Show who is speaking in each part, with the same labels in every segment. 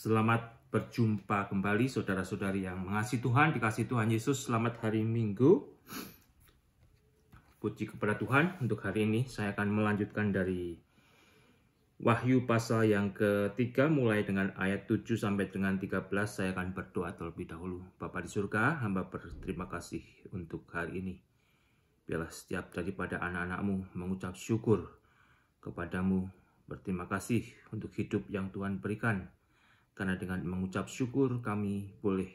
Speaker 1: Selamat berjumpa kembali saudara-saudari yang mengasihi Tuhan, dikasihi Tuhan Yesus. Selamat hari Minggu. Puji kepada Tuhan. Untuk hari ini saya akan melanjutkan dari Wahyu pasal yang ketiga, mulai dengan ayat 7 sampai dengan 13. Saya akan berdoa terlebih dahulu. Bapa di surga, hamba berterima kasih untuk hari ini. Biarlah setiap daripada anak-anak-Mu mengucap syukur kepadamu. Berterima kasih untuk hidup yang Tuhan berikan. Karena dengan mengucap syukur kami boleh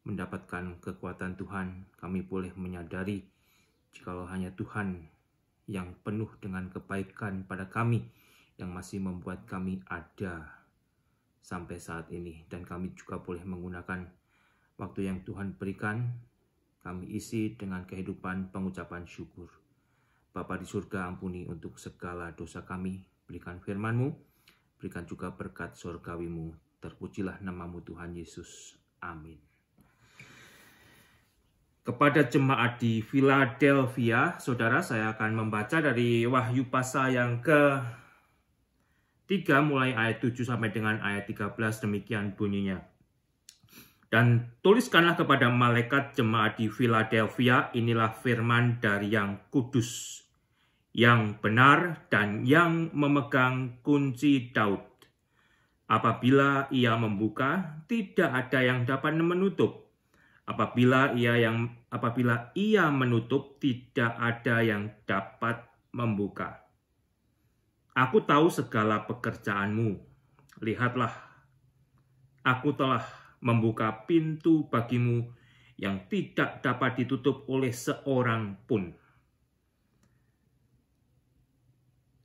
Speaker 1: mendapatkan kekuatan Tuhan. Kami boleh menyadari jikalau hanya Tuhan yang penuh dengan kebaikan pada kami, yang masih membuat kami ada sampai saat ini. Dan kami juga boleh menggunakan waktu yang Tuhan berikan, kami isi dengan kehidupan pengucapan syukur. Bapa di surga, ampuni untuk segala dosa kami, berikan firman-Mu, berikan juga berkat surgawi-Mu. Terpujilah nama-Mu Tuhan Yesus. Amin. Kepada jemaat di Philadelphia, saudara, saya akan membaca dari Wahyu pasal yang ke-3, mulai ayat 7 sampai dengan ayat 13, demikian bunyinya. Dan tuliskanlah kepada malaikat jemaat di Philadelphia, inilah firman dari yang kudus, yang benar dan yang memegang kunci Daud. Apabila ia membuka, tidak ada yang dapat menutup. Apabila ia menutup, tidak ada yang dapat membuka. Aku tahu segala pekerjaanmu. Lihatlah, aku telah membuka pintu bagimu yang tidak dapat ditutup oleh seorang pun.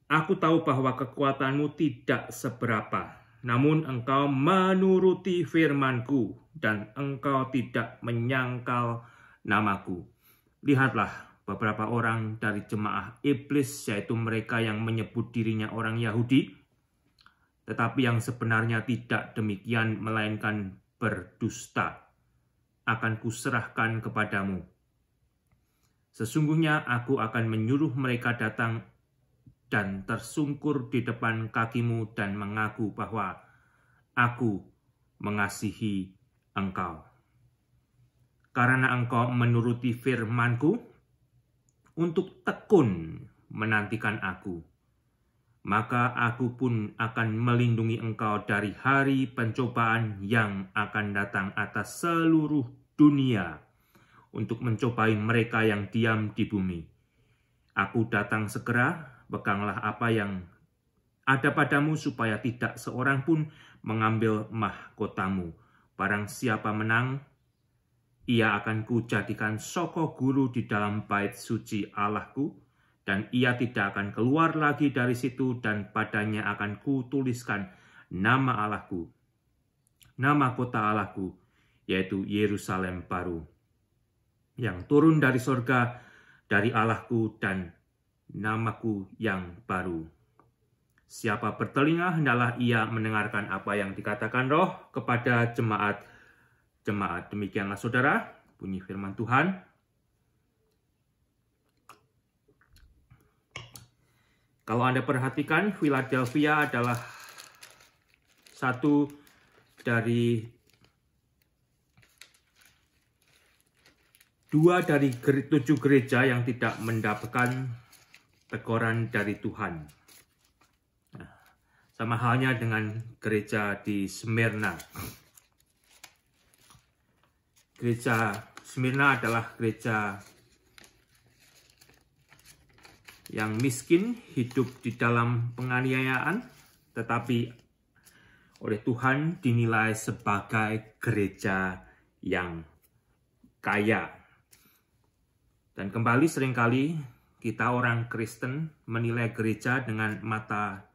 Speaker 1: Aku tahu bahwa kekuatanmu tidak seberapa, namun engkau menuruti firman-Ku, dan engkau tidak menyangkal namaku. Lihatlah, beberapa orang dari jemaah iblis, yaitu mereka yang menyebut dirinya orang Yahudi, tetapi yang sebenarnya tidak demikian, melainkan berdusta, akan kuserahkan kepadamu. Sesungguhnya aku akan menyuruh mereka datang dan tersungkur di depan kakimu dan mengaku bahwa aku mengasihi engkau. Karena engkau menuruti firman-Ku untuk tekun menantikan aku, maka aku pun akan melindungi engkau dari hari pencobaan yang akan datang atas seluruh dunia untuk mencobai mereka yang diam di bumi. Aku datang segera. Peganglah apa yang ada padamu supaya tidak seorang pun mengambil mahkotamu. Barang siapa menang, ia akan kujadikan soko guru di dalam bait suci Allahku, dan ia tidak akan keluar lagi dari situ, dan padanya akan kutuliskan nama Allahku, nama kota Allahku, yaitu Yerusalem baru, yang turun dari sorga dari Allahku, dan namaku yang baru. Siapa bertelinga, hendaklah ia mendengarkan apa yang dikatakan Roh kepada jemaat-jemaat. Demikianlah saudara, bunyi firman Tuhan. Kalau Anda perhatikan, Philadelphia adalah satu dari 2 dari 7 gereja yang tidak mendapatkan teguran dari Tuhan. Nah, sama halnya dengan gereja di Smyrna. Gereja Smyrna adalah gereja yang miskin, hidup di dalam penganiayaan, tetapi oleh Tuhan dinilai sebagai gereja yang kaya. Dan kembali seringkali kita orang Kristen menilai gereja dengan mata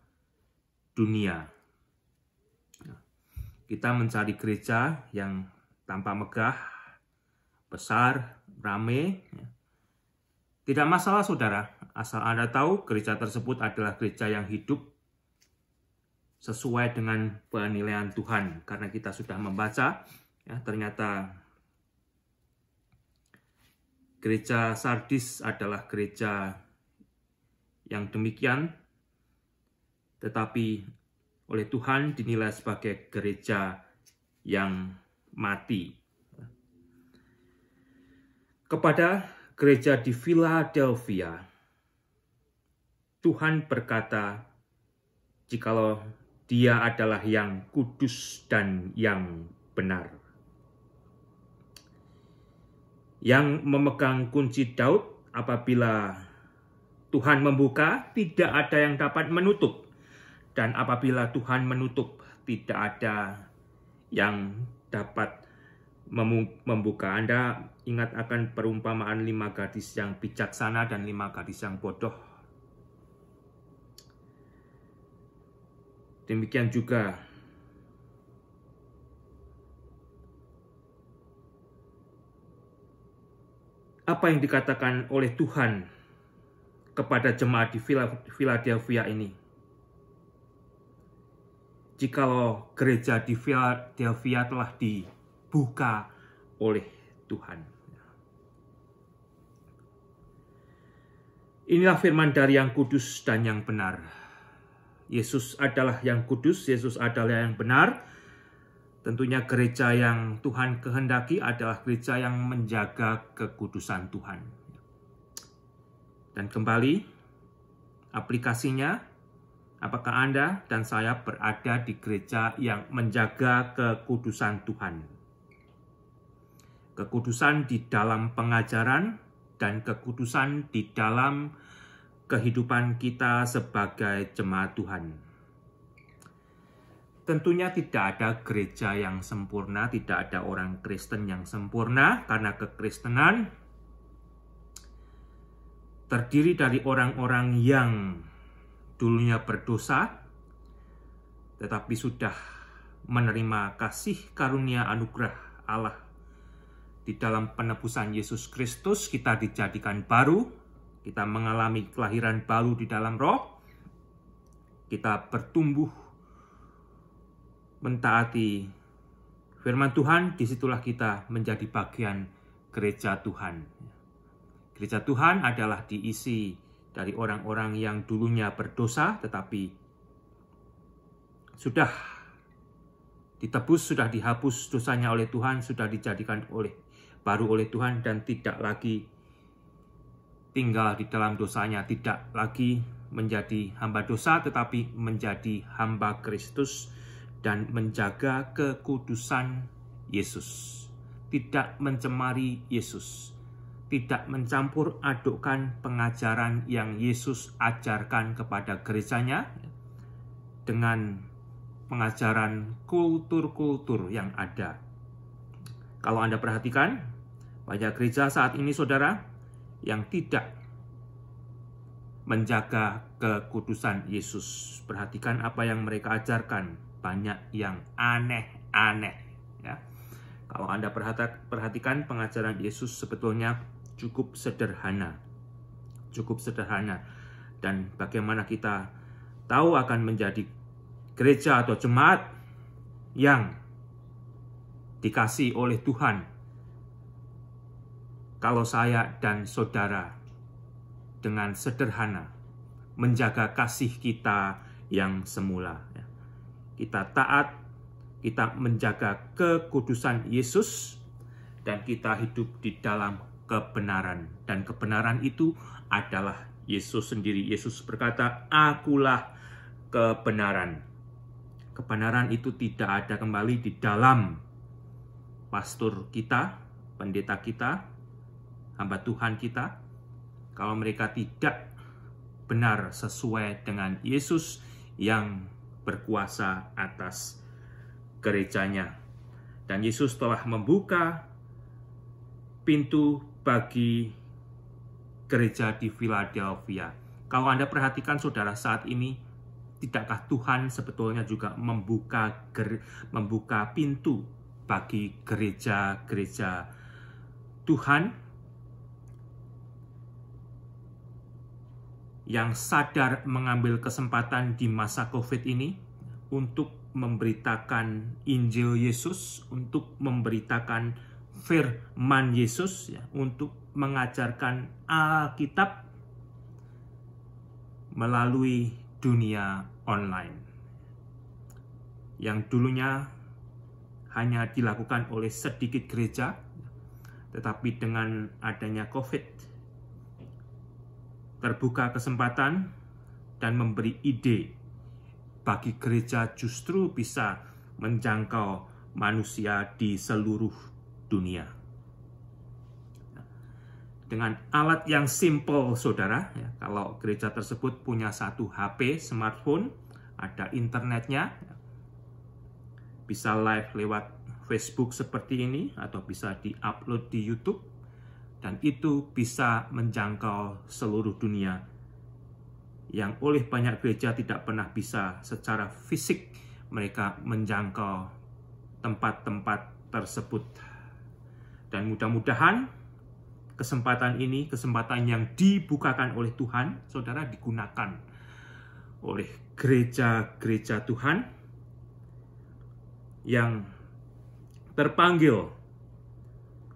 Speaker 1: dunia. Kita mencari gereja yang tampak megah, besar, ramai. Tidak masalah saudara, asal Anda tahu gereja tersebut adalah gereja yang hidup sesuai dengan penilaian Tuhan. Karena kita sudah membaca, ya, ternyata gereja Sardis adalah gereja yang demikian, tetapi oleh Tuhan dinilai sebagai gereja yang mati. Kepada gereja di Philadelphia, Tuhan berkata, jikalau Dia adalah yang kudus dan yang benar, yang memegang kunci Daud. Apabila Tuhan membuka, tidak ada yang dapat menutup, dan apabila Tuhan menutup, tidak ada yang dapat membuka. Anda ingat akan perumpamaan 5 gadis yang bijaksana dan 5 gadis yang bodoh. Demikian juga apa yang dikatakan oleh Tuhan kepada jemaat di Philadelphia ini. Jikalau gereja di Philadelphia telah dibuka oleh Tuhan. Inilah firman dari yang kudus dan yang benar. Yesus adalah yang kudus, Yesus adalah yang benar. Tentunya gereja yang Tuhan kehendaki adalah gereja yang menjaga kekudusan Tuhan. Dan kembali, aplikasinya, apakah Anda dan saya berada di gereja yang menjaga kekudusan Tuhan? Kekudusan di dalam pengajaran dan kekudusan di dalam kehidupan kita sebagai jemaat Tuhan. Tentunya tidak ada gereja yang sempurna, tidak ada orang Kristen yang sempurna, karena kekristenan terdiri dari orang-orang yang dulunya berdosa, tetapi sudah menerima kasih karunia anugerah Allah. Di dalam penebusan Yesus Kristus kita dijadikan baru, kita mengalami kelahiran baru di dalam roh, kita bertumbuh mentaati firman Tuhan, disitulah kita menjadi bagian gereja Tuhan. Gereja Tuhan adalah diisi dari orang-orang yang dulunya berdosa, tetapi sudah ditebus, sudah dihapus dosanya oleh Tuhan, sudah dijadikan baru oleh Tuhan, dan tidak lagi tinggal di dalam dosanya, tidak lagi menjadi hamba dosa, tetapi menjadi hamba Kristus dan menjaga kekudusan Yesus. Tidak mencemari Yesus, tidak mencampur adukkan pengajaran yang Yesus ajarkan kepada gerejanya dengan pengajaran kultur-kultur yang ada. Kalau Anda perhatikan, banyak gereja saat ini, saudara, yang tidak menjaga kekudusan Yesus. Perhatikan apa yang mereka ajarkan, banyak yang aneh-aneh. Ya. Kalau Anda perhatikan pengajaran Yesus sebetulnya cukup sederhana. Cukup sederhana. Dan bagaimana kita tahu akan menjadi gereja atau jemaat yang dikasih oleh Tuhan, kalau saya dan saudara dengan sederhana menjaga kasih kita yang semula. Kita taat, kita menjaga kekudusan Yesus, dan kita hidup di dalam kebenaran. Dan kebenaran itu adalah Yesus sendiri. Yesus berkata, "Akulah kebenaran." Kebenaran itu tidak ada kembali di dalam pastor kita, pendeta kita, hamba Tuhan kita, kalau mereka tidak benar sesuai dengan Yesus yang berkuasa atas gerejanya. Dan Yesus telah membuka pintu bagi gereja di Philadelphia. Kalau Anda perhatikan, saudara, saat ini, tidakkah Tuhan sebetulnya juga membuka pintu bagi gereja-gereja Tuhan yang sadar mengambil kesempatan di masa COVID ini untuk memberitakan Injil Yesus, untuk memberitakan firman Yesus, ya, untuk mengajarkan Alkitab melalui dunia online. yang dulunya hanya dilakukan oleh sedikit gereja, tetapi dengan adanya COVID, terbuka kesempatan dan memberi ide bagi gereja justru bisa menjangkau manusia di seluruh dunia. Dengan alat yang simple, saudara, ya, kalau gereja tersebut punya satu HP, smartphone, ada internetnya, bisa live lewat Facebook seperti ini, atau bisa di-upload di YouTube, dan itu bisa menjangkau seluruh dunia, yang oleh banyak gereja tidak pernah bisa secara fisik mereka menjangkau tempat-tempat tersebut. Dan mudah-mudahan kesempatan ini, kesempatan yang dibukakan oleh Tuhan, saudara, digunakan oleh gereja-gereja Tuhan yang terpanggil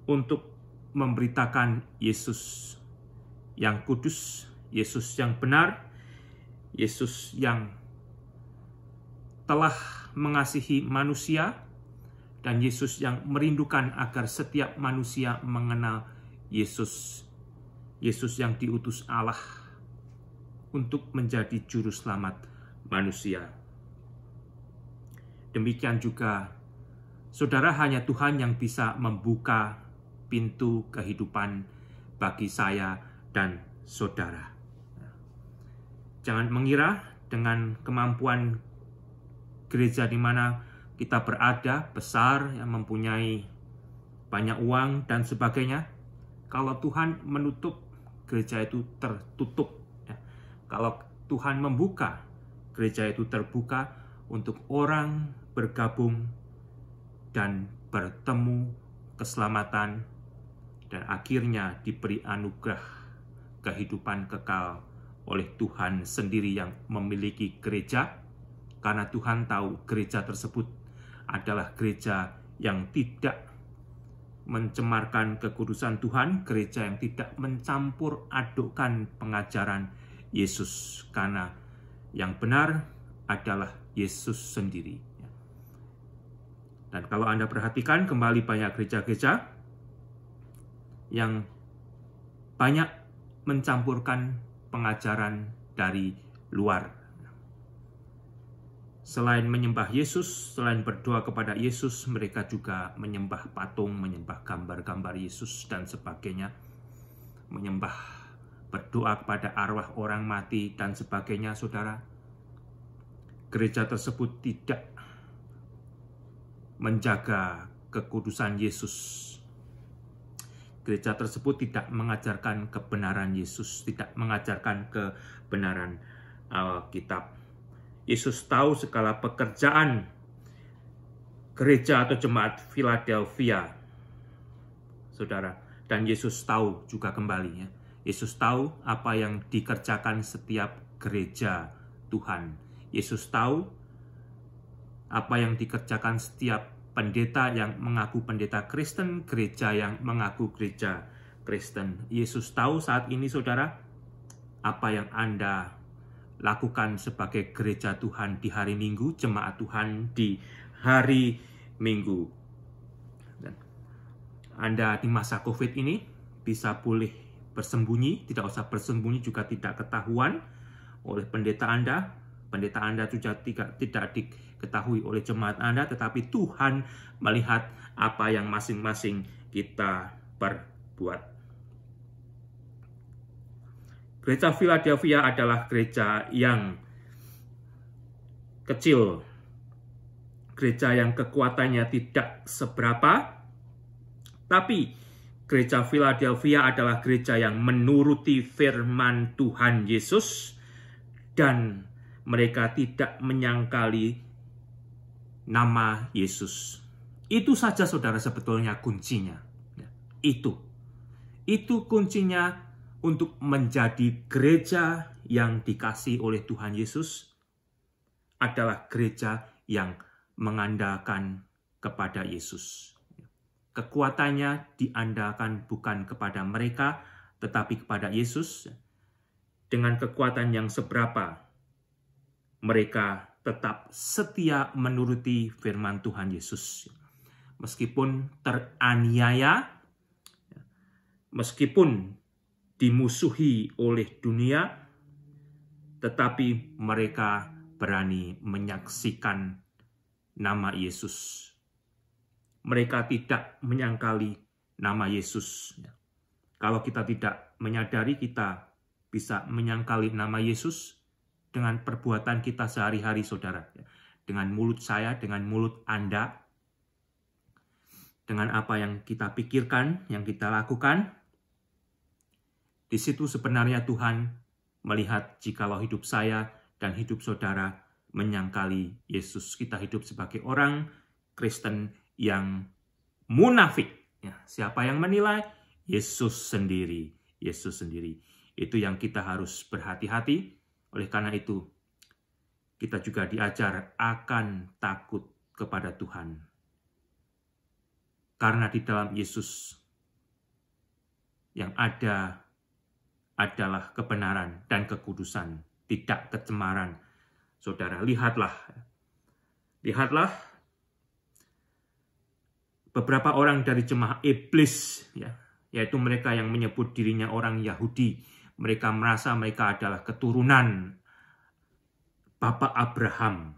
Speaker 1: untuk memberitakan Yesus yang kudus, Yesus yang benar, Yesus yang telah mengasihi manusia, dan Yesus yang merindukan agar setiap manusia mengenal Yesus. Yesus yang diutus Allah untuk menjadi juru selamat manusia. Demikian juga, saudara, hanya Tuhan yang bisa membuka pintu kehidupan bagi saya dan saudara. Jangan mengira dengan kemampuan gereja di mana kita berada, besar, yang mempunyai banyak uang dan sebagainya, kalau Tuhan menutup, gereja itu tertutup. Kalau Tuhan membuka, gereja itu terbuka untuk orang bergabung dan bertemu keselamatan, dan akhirnya diberi anugerah kehidupan kekal oleh Tuhan sendiri yang memiliki gereja, karena Tuhan tahu gereja tersebut adalah gereja yang tidak mencemarkan kekudusan Tuhan, gereja yang tidak mencampur adukkan pengajaran Yesus, karena yang benar adalah Yesus sendiri. Dan kalau Anda perhatikan kembali, banyak gereja-gereja yang banyak mencampurkan pengajaran dari luar. Selain menyembah Yesus, selain berdoa kepada Yesus, mereka juga menyembah patung, menyembah gambar-gambar Yesus, dan sebagainya. Menyembah, berdoa kepada arwah orang mati, dan sebagainya, saudara. Gereja tersebut tidak menjaga kekudusan Yesus. Gereja tersebut tidak mengajarkan kebenaran Yesus, tidak mengajarkan kebenaran Alkitab. Yesus tahu segala pekerjaan gereja atau jemaat Philadelphia, saudara. Dan Yesus tahu juga kembali, ya. Yesus tahu apa yang dikerjakan setiap gereja Tuhan. Yesus tahu apa yang dikerjakan setiap pendeta yang mengaku pendeta Kristen, gereja yang mengaku gereja Kristen. Yesus tahu saat ini, saudara, apa yang Anda lakukan sebagai gereja Tuhan di hari Minggu, jemaat Tuhan di hari Minggu. Dan Anda di masa COVID ini bisa boleh bersembunyi, tidak usah bersembunyi juga tidak ketahuan oleh pendeta Anda. Pendeta Anda juga tidak diketahui oleh jemaat Anda, tetapi Tuhan melihat apa yang masing-masing kita perbuat. Gereja Philadelphia adalah gereja yang kecil, gereja yang kekuatannya tidak seberapa, tapi gereja Philadelphia adalah gereja yang menuruti firman Tuhan Yesus, dan mereka tidak menyangkali nama Yesus. Itu saja, saudara, sebetulnya kuncinya. Itu kuncinya untuk menjadi gereja yang dikasihi oleh Tuhan Yesus, adalah gereja yang mengandalkan kepada Yesus. Kekuatannya diandalkan bukan kepada mereka, tetapi kepada Yesus. Dengan kekuatan yang seberapa, mereka tetap setia menuruti firman Tuhan Yesus. Meskipun teraniaya, meskipun dimusuhi oleh dunia, tetapi mereka berani menyaksikan nama Yesus. Mereka tidak menyangkali nama Yesus. Kalau kita tidak menyadari, kita bisa menyangkali nama Yesus dengan perbuatan kita sehari-hari, saudara. Dengan mulut saya, dengan mulut Anda, dengan apa yang kita pikirkan, yang kita lakukan. Di situ sebenarnya Tuhan melihat jikalau hidup saya dan hidup saudara menyangkali Yesus. Kita hidup sebagai orang Kristen yang munafik. Siapa yang menilai? Yesus sendiri. Yesus sendiri. Itu yang kita harus berhati-hati. Oleh karena itu, kita juga diajar akan takut kepada Tuhan. Karena di dalam Yesus yang ada adalah kebenaran dan kekudusan, tidak kecemaran. Saudara, lihatlah beberapa orang dari jemaah iblis, yaitu mereka yang menyebut dirinya orang Yahudi. Mereka merasa mereka adalah keturunan Bapak Abraham.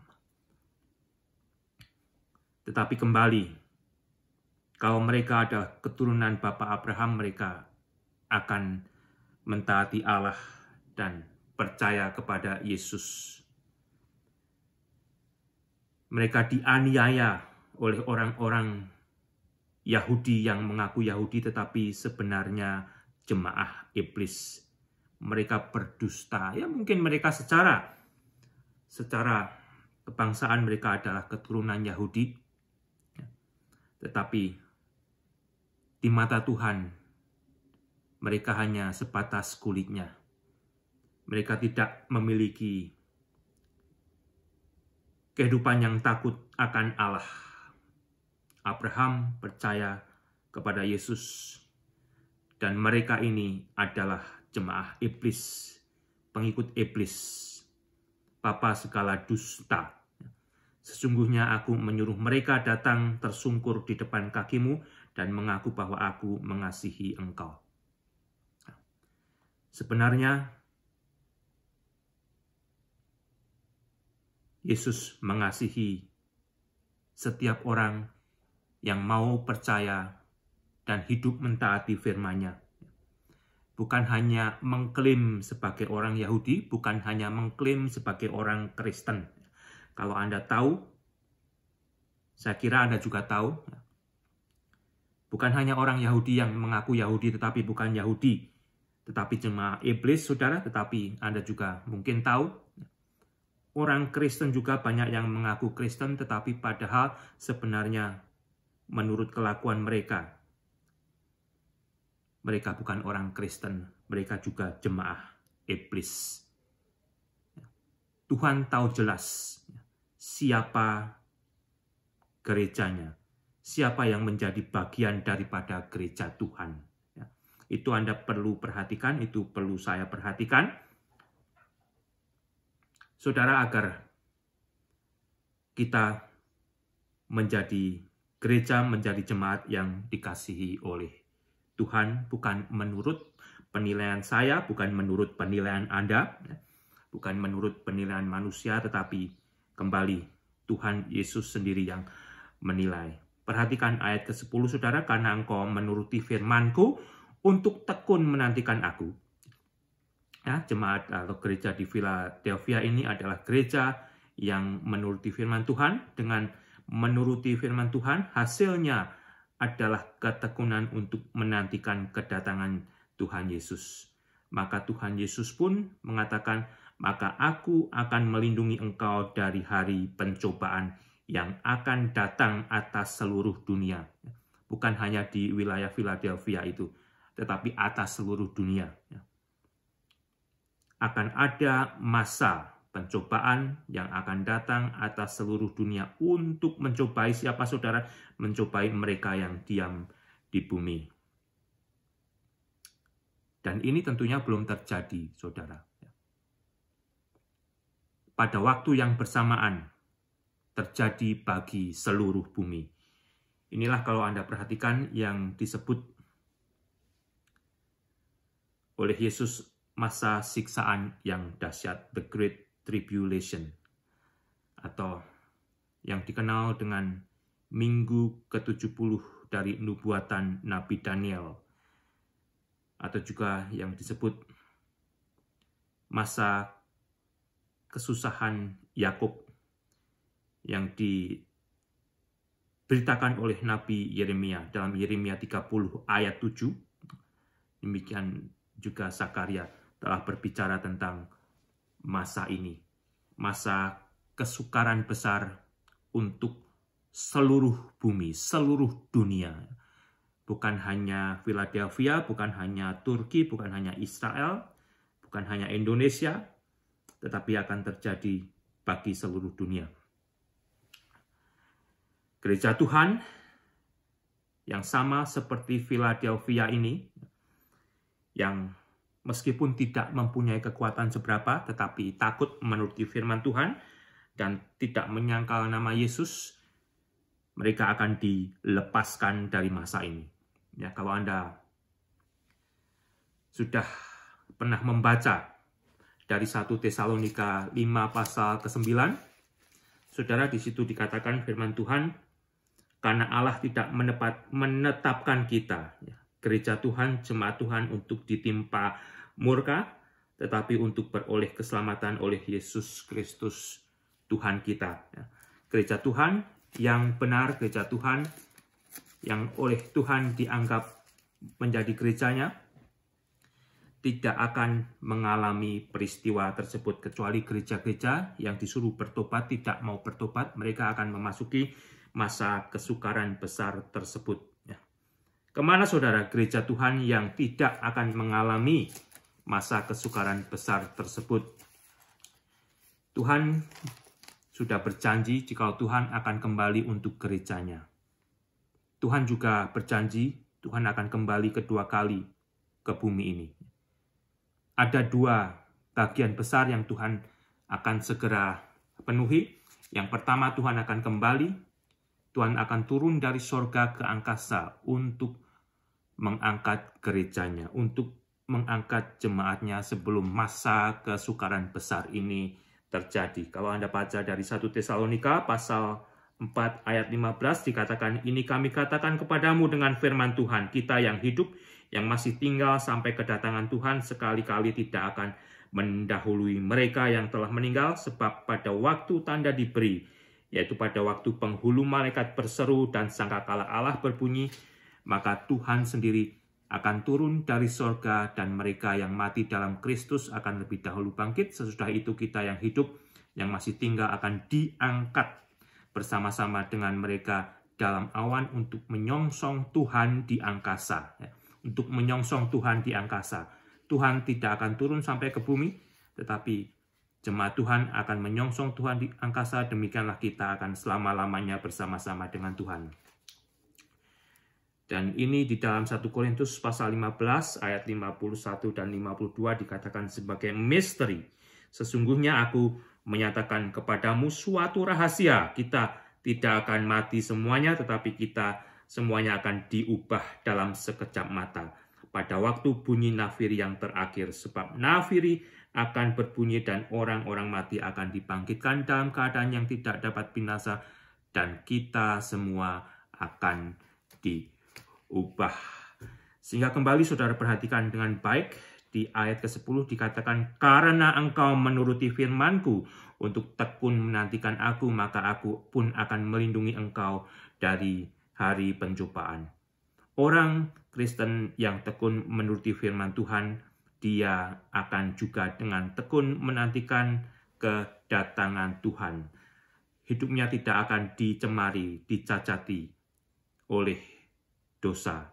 Speaker 1: Tetapi kembali, kalau mereka adalah keturunan Bapak Abraham, mereka akan mentaati Allah dan percaya kepada Yesus. Mereka dianiaya oleh orang-orang Yahudi yang mengaku Yahudi tetapi sebenarnya jemaah iblis. Mereka berdusta. Ya mungkin mereka secara kebangsaan mereka adalah keturunan Yahudi. Tetapi di mata Tuhan mereka hanya sebatas kulitnya. Mereka tidak memiliki kehidupan yang takut akan Allah. Abraham percaya kepada Yesus, dan mereka ini adalah jemaah iblis, pengikut iblis, bapa segala dusta. Sesungguhnya aku menyuruh mereka datang tersungkur di depan kakimu dan mengaku bahwa aku mengasihi engkau. Sebenarnya Yesus mengasihi setiap orang yang mau percaya dan hidup mentaati firman-Nya. Bukan hanya mengklaim sebagai orang Yahudi, bukan hanya mengklaim sebagai orang Kristen. Kalau Anda tahu, saya kira Anda juga tahu, bukan hanya orang Yahudi yang mengaku Yahudi tetapi bukan Yahudi, tetapi jemaah iblis, saudara. Tetapi Anda juga mungkin tahu, orang Kristen juga banyak yang mengaku Kristen, tetapi padahal sebenarnya menurut kelakuan mereka, mereka bukan orang Kristen, mereka juga jemaah iblis. Tuhan tahu jelas siapa gerejanya, siapa yang menjadi bagian daripada gereja Tuhan. Itu Anda perlu perhatikan, itu perlu saya perhatikan. Saudara, agar kita menjadi gereja, menjadi jemaat yang dikasihi oleh Tuhan, bukan menurut penilaian saya, bukan menurut penilaian Anda, bukan menurut penilaian manusia, tetapi kembali Tuhan Yesus sendiri yang menilai. Perhatikan ayat ke-10, saudara. Karena engkau menuruti firman-Ku untuk tekun menantikan aku. Ya, jemaat atau gereja di Philadelphia ini adalah gereja yang menuruti firman Tuhan. Dengan menuruti firman Tuhan, hasilnya adalah ketekunan untuk menantikan kedatangan Tuhan Yesus. Maka Tuhan Yesus pun mengatakan, maka aku akan melindungi engkau dari hari pencobaan yang akan datang atas seluruh dunia. Bukan hanya di wilayah Philadelphia itu, tetapi atas seluruh dunia. Akan ada masa pencobaan yang akan datang atas seluruh dunia untuk mencobai siapa, saudara? Mencobai mereka yang diam di bumi. Dan ini tentunya belum terjadi, saudara. pada waktu yang bersamaan terjadi bagi seluruh bumi. Inilah kalau Anda perhatikan yang disebut oleh Yesus masa siksaan yang dahsyat, the Great Tribulation, atau yang dikenal dengan Minggu ke-70 dari nubuatan Nabi Daniel, atau juga yang disebut masa kesusahan Yakub yang diberitakan oleh Nabi Yeremia dalam Yeremia 30 ayat 7. Demikian juga Zakaria telah berbicara tentang masa ini, masa kesukaran besar untuk seluruh bumi, seluruh dunia. Bukan hanya Philadelphia, bukan hanya Turki, bukan hanya Israel, bukan hanya Indonesia, tetapi akan terjadi bagi seluruh dunia. Gereja Tuhan yang sama seperti Philadelphia ini, yang meskipun tidak mempunyai kekuatan seberapa, tetapi takut menuruti firman Tuhan dan tidak menyangkal nama Yesus, mereka akan dilepaskan dari masa ini. Ya, kalau Anda sudah pernah membaca dari 1 Tesalonika 5 pasal ke-9, saudara, di situ dikatakan firman Tuhan, karena Allah tidak menetapkan kita, ya, gereja Tuhan, jemaat Tuhan, untuk ditimpa murka, tetapi untuk beroleh keselamatan oleh Yesus Kristus Tuhan kita. Ya. Gereja Tuhan yang benar, gereja Tuhan yang oleh Tuhan dianggap menjadi gerejanya, tidak akan mengalami peristiwa tersebut, kecuali gereja-gereja yang disuruh bertobat tidak mau bertobat, mereka akan memasuki masa kesukaran besar tersebut. Ya. Kemana saudara gereja Tuhan yang tidak akan mengalami masa kesukaran besar tersebut? Tuhan sudah berjanji jika Tuhan akan kembali untuk gerejanya. Tuhan juga berjanji Tuhan akan kembali kedua kali ke bumi ini. Ada dua bagian besar yang Tuhan akan segera penuhi. Yang pertama, Tuhan akan kembali. Tuhan akan turun dari sorga ke angkasa untuk mengangkat gerejanya, untuk mengangkat jemaatnya sebelum masa kesukaran besar ini terjadi. Kalau Anda baca dari 1 Tesalonika pasal 4 ayat 15 dikatakan, ini kami katakan kepadamu dengan firman Tuhan, kita yang hidup, yang masih tinggal sampai kedatangan Tuhan, sekali-kali tidak akan mendahului mereka yang telah meninggal, sebab pada waktu tanda diberi, yaitu pada waktu penghulu malaikat berseru dan sangkakala Allah berbunyi, maka Tuhan sendiri akan turun dari sorga dan mereka yang mati dalam Kristus akan lebih dahulu bangkit. Sesudah itu kita yang hidup, yang masih tinggal akan diangkat bersama-sama dengan mereka dalam awan untuk menyongsong Tuhan di angkasa. Untuk menyongsong Tuhan di angkasa. Tuhan tidak akan turun sampai ke bumi, tetapi jemaat Tuhan akan menyongsong Tuhan di angkasa, demikianlah kita akan selama-lamanya bersama-sama dengan Tuhan. Dan ini di dalam 1 Korintus pasal 15 ayat 51 dan 52 dikatakan sebagai misteri. Sesungguhnya aku menyatakan kepadamu suatu rahasia. Kita tidak akan mati semuanya, tetapi kita semuanya akan diubah dalam sekejap mata. Pada waktu bunyi nafiri yang terakhir, sebab nafiri akan berbunyi dan orang-orang mati akan dibangkitkan dalam keadaan yang tidak dapat binasa, dan kita semua akan diubah. Sehingga kembali saudara perhatikan dengan baik, di ayat ke-10 dikatakan, karena engkau menuruti firman-Ku untuk tekun menantikan Aku, maka Aku pun akan melindungi engkau dari hari pencobaan. Orang Kristen yang tekun menuruti firman Tuhan, dia akan juga dengan tekun menantikan kedatangan Tuhan. Hidupnya tidak akan dicemari, dicacati oleh dosa,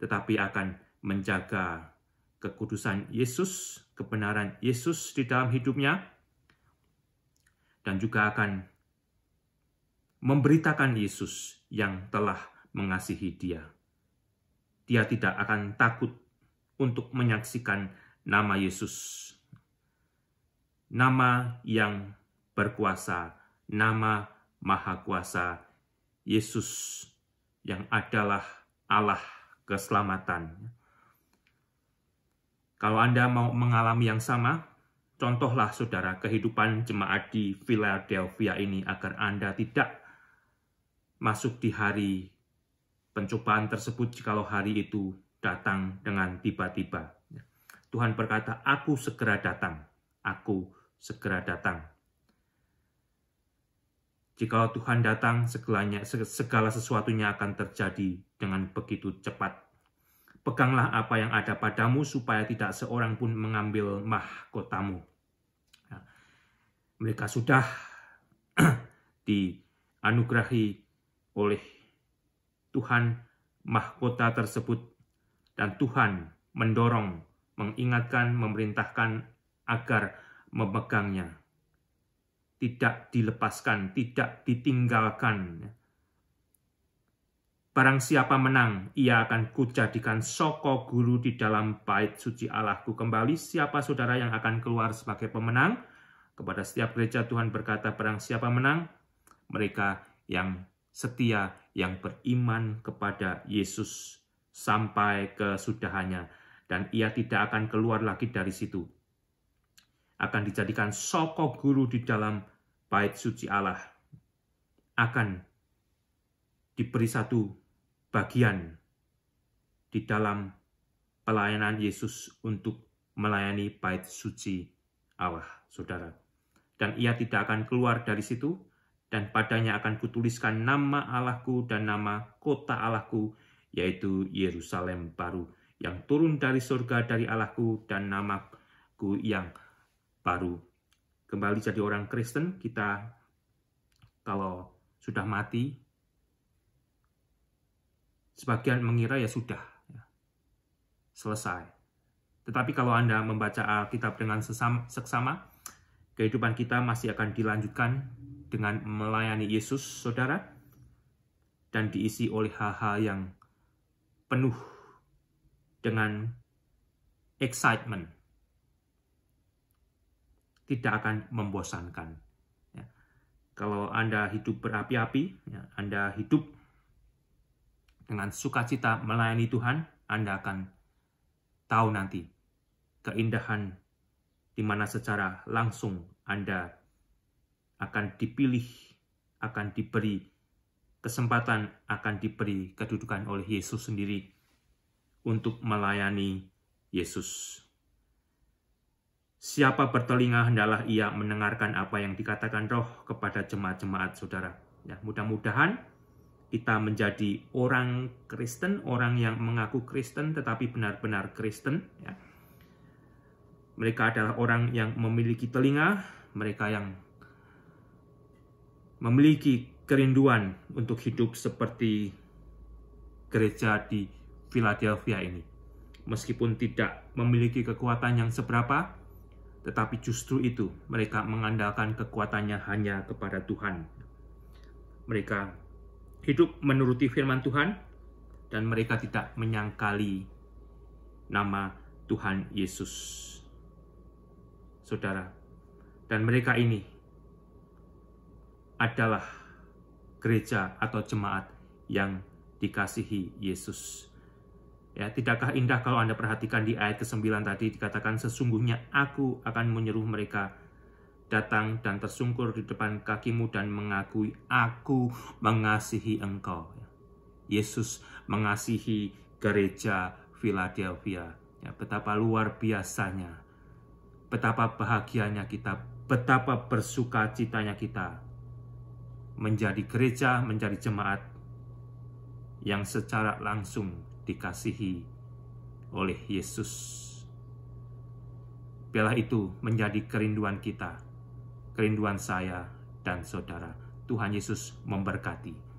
Speaker 1: tetapi akan menjaga kekudusan Yesus, kebenaran Yesus di dalam hidupnya, dan juga akan memberitakan Yesus yang telah mengasihi dia. Dia tidak akan takut untuk menyaksikan nama Yesus. Nama yang berkuasa, nama Maha Kuasa, Yesus yang adalah Allah keselamatan. Kalau Anda mau mengalami yang sama, contohlah saudara kehidupan jemaat di Philadelphia ini agar Anda tidak masuk di hari pencobaan tersebut jikalau hari itu datang dengan tiba-tiba. Tuhan berkata, aku segera datang, aku segera datang. Jikalau Tuhan datang, segala sesuatunya akan terjadi dengan begitu cepat. Peganglah apa yang ada padamu supaya tidak seorang pun mengambil mahkotamu. Mereka sudah dianugerahi oleh Tuhan mahkota tersebut, dan Tuhan mendorong, mengingatkan, memerintahkan agar memegangnya. Tidak dilepaskan, tidak ditinggalkan. Barang siapa menang, ia akan kujadikan soko guru di dalam bait suci Allahku. Kembali, siapa saudara yang akan keluar sebagai pemenang? Kepada setiap gereja Tuhan berkata, barang siapa menang, mereka yang setia, yang beriman kepada Yesus sampai kesudahannya. Dan ia tidak akan keluar lagi dari situ. Akan dijadikan soko guru di dalam bait suci Allah. Akan diberi satu bagian di dalam pelayanan Yesus untuk melayani bait suci Allah, saudara. Dan ia tidak akan keluar dari situ, dan padanya akan kutuliskan nama Allahku dan nama kota Allahku, yaitu Yerusalem baru, yang turun dari surga dari Allahku, dan namaku yang baru. Kembali jadi orang Kristen, kita kalau sudah mati, sebagian mengira ya sudah, selesai. Tetapi kalau Anda membaca Alkitab dengan seksama, kehidupan kita masih akan dilanjutkan dengan melayani Yesus, saudara, dan diisi oleh hal-hal yang penuh dengan excitement. Tidak akan membosankan. Ya. Kalau Anda hidup berapi-api, ya, Anda hidup dengan sukacita melayani Tuhan, Anda akan tahu nanti keindahan di mana secara langsung Anda akan dipilih, akan diberi kesempatan, akan diberi kedudukan oleh Yesus sendiri untuk melayani Yesus. Siapa bertelinga, hendaklah ia mendengarkan apa yang dikatakan Roh kepada jemaat-jemaat, saudara. Ya, mudah-mudahan kita menjadi orang Kristen, orang yang mengaku Kristen tetapi benar-benar Kristen. Ya. Mereka adalah orang yang memiliki telinga, mereka yang memiliki kerinduan untuk hidup seperti gereja di Philadelphia ini. Meskipun tidak memiliki kekuatan yang seberapa, tetapi justru itu mereka mengandalkan kekuatannya hanya kepada Tuhan. Mereka hidup menuruti firman Tuhan, dan mereka tidak menyangkali nama Tuhan Yesus, saudara. Dan mereka ini adalah gereja atau jemaat yang dikasihi Yesus. Ya, tidakkah indah kalau Anda perhatikan di ayat ke-9 tadi dikatakan, sesungguhnya aku akan menyuruh mereka datang dan tersungkur di depan kakimu dan mengakui, aku mengasihi engkau. Yesus mengasihi gereja Philadelphia. Ya, betapa luar biasanya, betapa bahagianya kita, betapa bersukacitanya kita menjadi gereja, menjadi jemaat yang secara langsung dikasihi oleh Yesus. Biarlah itu menjadi kerinduan kita, kerinduan saya dan saudara. Tuhan Yesus memberkati.